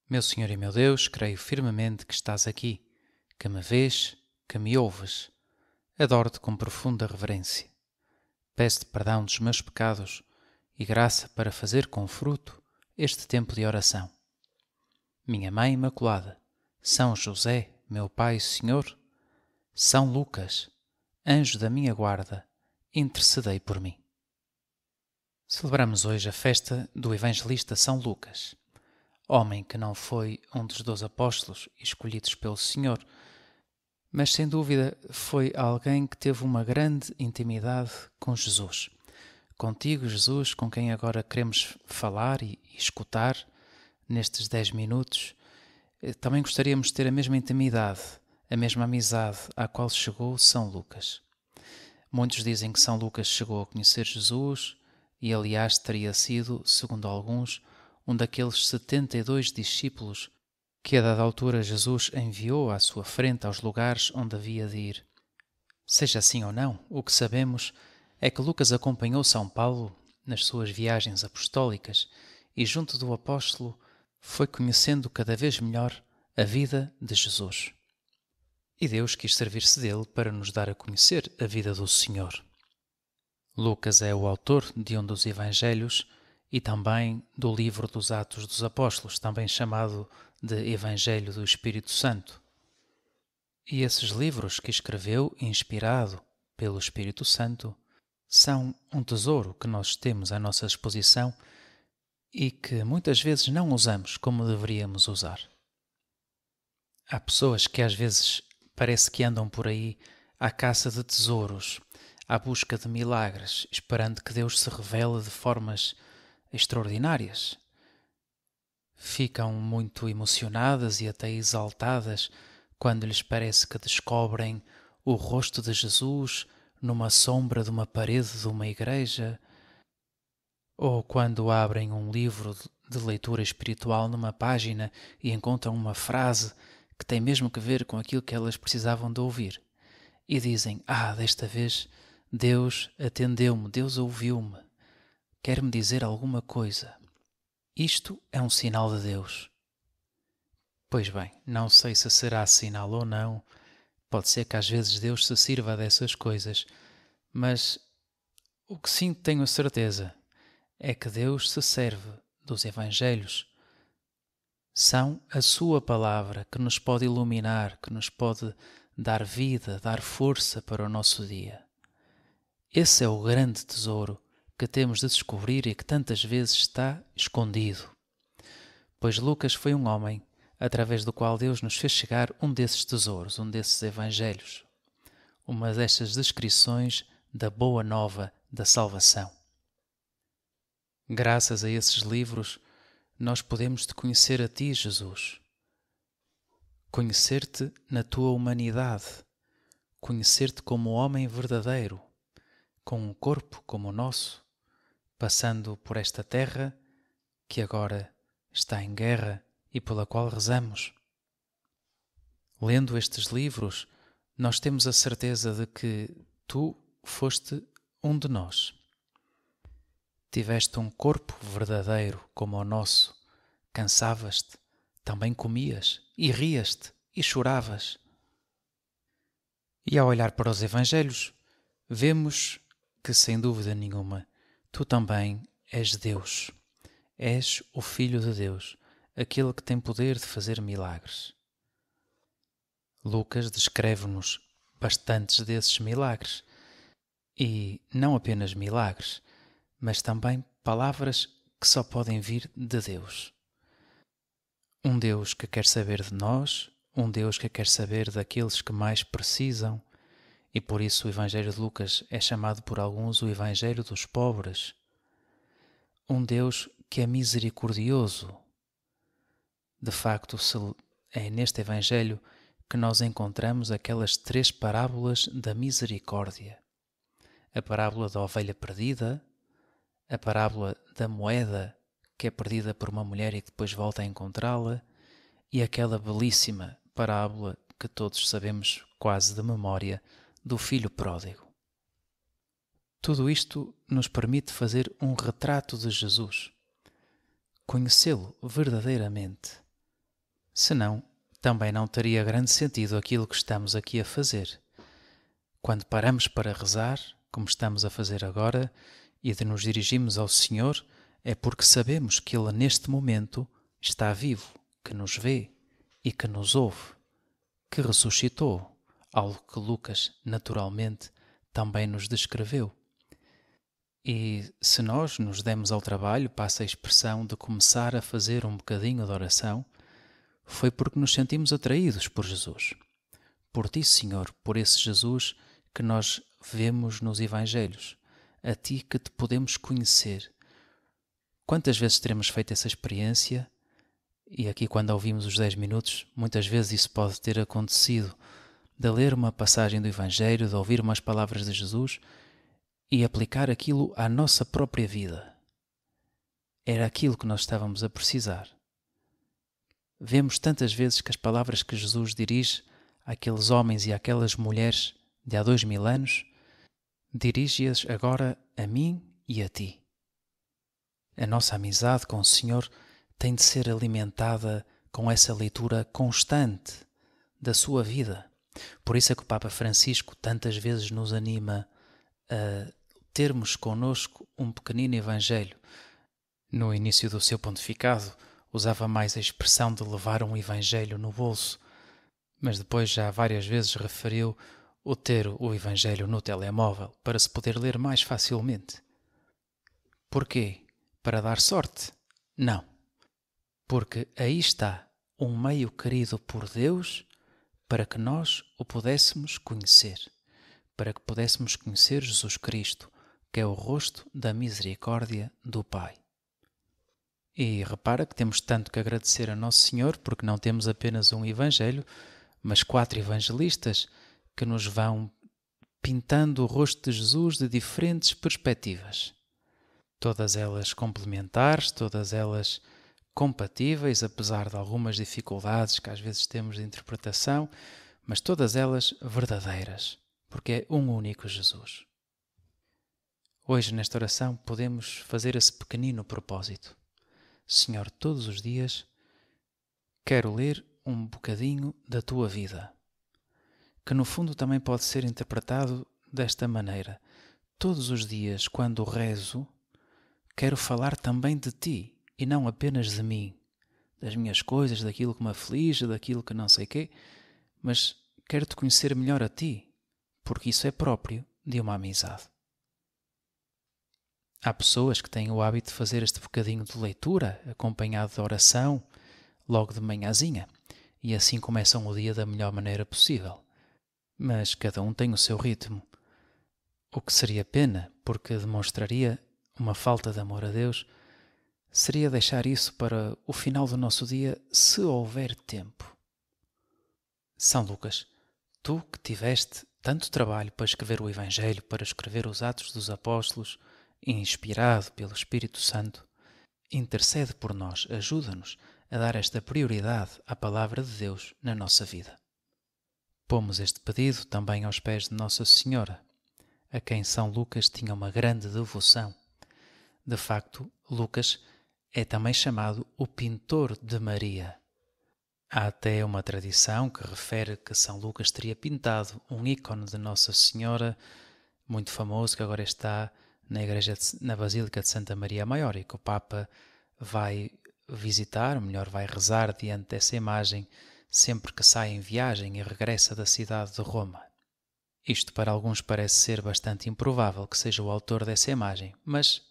Meu Senhor e meu Deus, creio firmemente que estás aqui, que me vês, que me ouves. Adoro-te com profunda reverência. Peço-te perdão dos meus pecados e graça para fazer com fruto este tempo de oração. Minha Mãe Imaculada, São José, meu Pai e Senhor, São Lucas, anjo da minha guarda, intercedei por mim. Celebramos hoje a festa do evangelista São Lucas, homem que não foi um dos 12 apóstolos escolhidos pelo Senhor, mas sem dúvida foi alguém que teve uma grande intimidade com Jesus. Contigo, Jesus, com quem agora queremos falar e escutar nestes 10 minutos, também gostaríamos de ter a mesma intimidade, a mesma amizade à qual chegou São Lucas. Muitos dizem que São Lucas chegou a conhecer Jesus e, aliás, teria sido, segundo alguns, um daqueles 72 discípulos que a dada altura Jesus enviou à sua frente aos lugares onde havia de ir. Seja assim ou não, o que sabemos é que Lucas acompanhou São Paulo nas suas viagens apostólicas e, junto do apóstolo, foi conhecendo cada vez melhor a vida de Jesus. E Deus quis servir-se dele para nos dar a conhecer a vida do Senhor. Lucas é o autor de um dos Evangelhos e também do livro dos Atos dos Apóstolos, também chamado de Evangelho do Espírito Santo. E esses livros que escreveu, inspirado pelo Espírito Santo, são um tesouro que nós temos à nossa disposição e que muitas vezes não usamos como deveríamos usar. Há pessoas que às vezes parece que andam por aí à caça de tesouros, à busca de milagres, esperando que Deus se revele de formas extraordinárias. Ficam muito emocionadas e até exaltadas quando lhes parece que descobrem o rosto de Jesus numa sombra de uma parede de uma igreja, ou quando abrem um livro de leitura espiritual numa página e encontram uma frase que tem mesmo que ver com aquilo que elas precisavam de ouvir. E dizem, desta vez Deus atendeu-me, Deus ouviu-me, quer-me dizer alguma coisa. Isto é um sinal de Deus. Pois bem, não sei se será sinal ou não, pode ser que às vezes Deus se sirva dessas coisas, mas o que sim tenho a certeza é que Deus se serve dos Evangelhos. São a sua palavra que nos pode iluminar, que nos pode dar vida, dar força para o nosso dia. Esse é o grande tesouro que temos de descobrir e que tantas vezes está escondido. Pois Lucas foi um homem através do qual Deus nos fez chegar um desses tesouros, um desses evangelhos, uma destas descrições da boa nova da salvação. Graças a esses livros, nós podemos te conhecer a ti, Jesus. Conhecer-te na tua humanidade, conhecer-te como homem verdadeiro, com um corpo como o nosso, passando por esta terra que agora está em guerra e pela qual rezamos. Lendo estes livros, nós temos a certeza de que tu foste um de nós. Tiveste um corpo verdadeiro como o nosso, cansavas-te, também comias e rias-te e choravas. E ao olhar para os Evangelhos, vemos que, sem dúvida nenhuma, tu também és Deus. És o Filho de Deus, aquele que tem poder de fazer milagres. Lucas descreve-nos bastantes desses milagres. E não apenas milagres, mas também palavras que só podem vir de Deus. Um Deus que quer saber de nós, um Deus que quer saber daqueles que mais precisam, e por isso o Evangelho de Lucas é chamado por alguns o Evangelho dos pobres. Um Deus que é misericordioso. De facto, é neste Evangelho que nós encontramos aquelas 3 parábolas da misericórdia. A parábola da ovelha perdida, a parábola da moeda que é perdida por uma mulher e que depois volta a encontrá-la, e aquela belíssima parábola que todos sabemos quase de memória do filho pródigo. Tudo isto nos permite fazer um retrato de Jesus, conhecê-lo verdadeiramente. Senão, também não teria grande sentido aquilo que estamos aqui a fazer. Quando paramos para rezar, como estamos a fazer agora, e de nos dirigirmos ao Senhor, é porque sabemos que Ele neste momento está vivo, que nos vê e que nos ouve, que ressuscitou, algo que Lucas, naturalmente, também nos descreveu. E se nós nos demos ao trabalho, passa a expressão, de começar a fazer um bocadinho de oração, foi porque nos sentimos atraídos por Jesus. Por Ti, Senhor, por esse Jesus que nós vemos nos Evangelhos, a Ti que Te podemos conhecer. Quantas vezes teremos feito essa experiência? E aqui, quando ouvimos os 10 minutos, muitas vezes isso pode ter acontecido, de ler uma passagem do Evangelho, de ouvir umas palavras de Jesus e aplicar aquilo à nossa própria vida. Era aquilo que nós estávamos a precisar. Vemos tantas vezes que as palavras que Jesus dirige àqueles homens e àquelas mulheres de há 2000 anos, dirige-as agora a mim e a ti. A nossa amizade com o Senhor tem de ser alimentada com essa leitura constante da sua vida. Por isso é que o Papa Francisco tantas vezes nos anima a termos connosco um pequenino Evangelho. No início do seu pontificado, usava mais a expressão de levar um Evangelho no bolso, mas depois já várias vezes referiu o ter o Evangelho no telemóvel para se poder ler mais facilmente. Porquê? Para dar sorte? Não. Porque aí está um meio querido por Deus para que nós o pudéssemos conhecer, para que pudéssemos conhecer Jesus Cristo, que é o rosto da misericórdia do Pai. E repara que temos tanto que agradecer a Nosso Senhor, porque não temos apenas um Evangelho, mas 4 evangelistas que nos vão pintando o rosto de Jesus de diferentes perspectivas. Todas elas complementares, todas elas compatíveis, apesar de algumas dificuldades que às vezes temos de interpretação, mas todas elas verdadeiras, porque é um único Jesus. Hoje, nesta oração, podemos fazer esse pequenino propósito. Senhor, todos os dias quero ler um bocadinho da Tua vida, que no fundo também pode ser interpretado desta maneira. Todos os dias, quando rezo, quero falar também de Ti, e não apenas de mim, das minhas coisas, daquilo que me aflige, daquilo que não sei quê, mas quero-Te conhecer melhor a Ti, porque isso é próprio de uma amizade. Há pessoas que têm o hábito de fazer este bocadinho de leitura, acompanhado de oração, logo de manhãzinha, e assim começam o dia da melhor maneira possível. Mas cada um tem o seu ritmo, o que seria pena, porque demonstraria uma falta de amor a Deus, seria deixar isso para o final do nosso dia, se houver tempo. São Lucas, tu que tiveste tanto trabalho para escrever o Evangelho, para escrever os Atos dos Apóstolos, inspirado pelo Espírito Santo, intercede por nós, ajuda-nos a dar esta prioridade à Palavra de Deus na nossa vida. Pomos este pedido também aos pés de Nossa Senhora, a quem São Lucas tinha uma grande devoção. De facto, Lucas é também chamado o pintor de Maria. Há até uma tradição que refere que São Lucas teria pintado um ícone de Nossa Senhora muito famoso, que agora está na Basílica de Santa Maria Maior, e que o Papa vai visitar, ou melhor, vai rezar diante dessa imagem sempre que sai em viagem e regressa da cidade de Roma. Isto para alguns parece ser bastante improvável que seja o autor dessa imagem, mas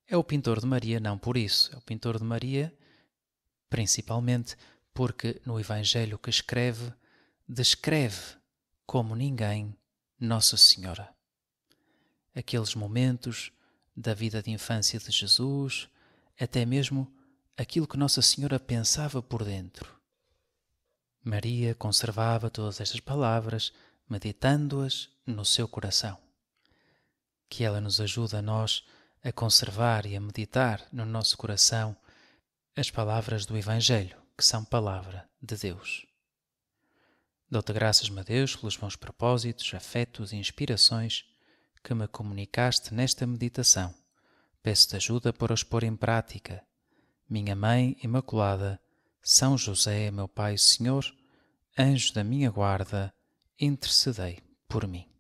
é o pintor de Maria não por isso. É o pintor de Maria principalmente porque no Evangelho que escreve, descreve como ninguém Nossa Senhora. Aqueles momentos da vida de infância de Jesus, até mesmo aquilo que Nossa Senhora pensava por dentro. Maria conservava todas estas palavras, meditando-as no seu coração. Que ela nos ajude a nós a conservar e a meditar no nosso coração as palavras do Evangelho, que são palavra de Deus. Dou-te graças, meu Deus, pelos bons propósitos, afetos e inspirações que me comunicaste nesta meditação. Peço-te ajuda para os pôr em prática. Minha Mãe Imaculada, São José, meu Pai e Senhor, anjo da minha guarda, intercedei por mim.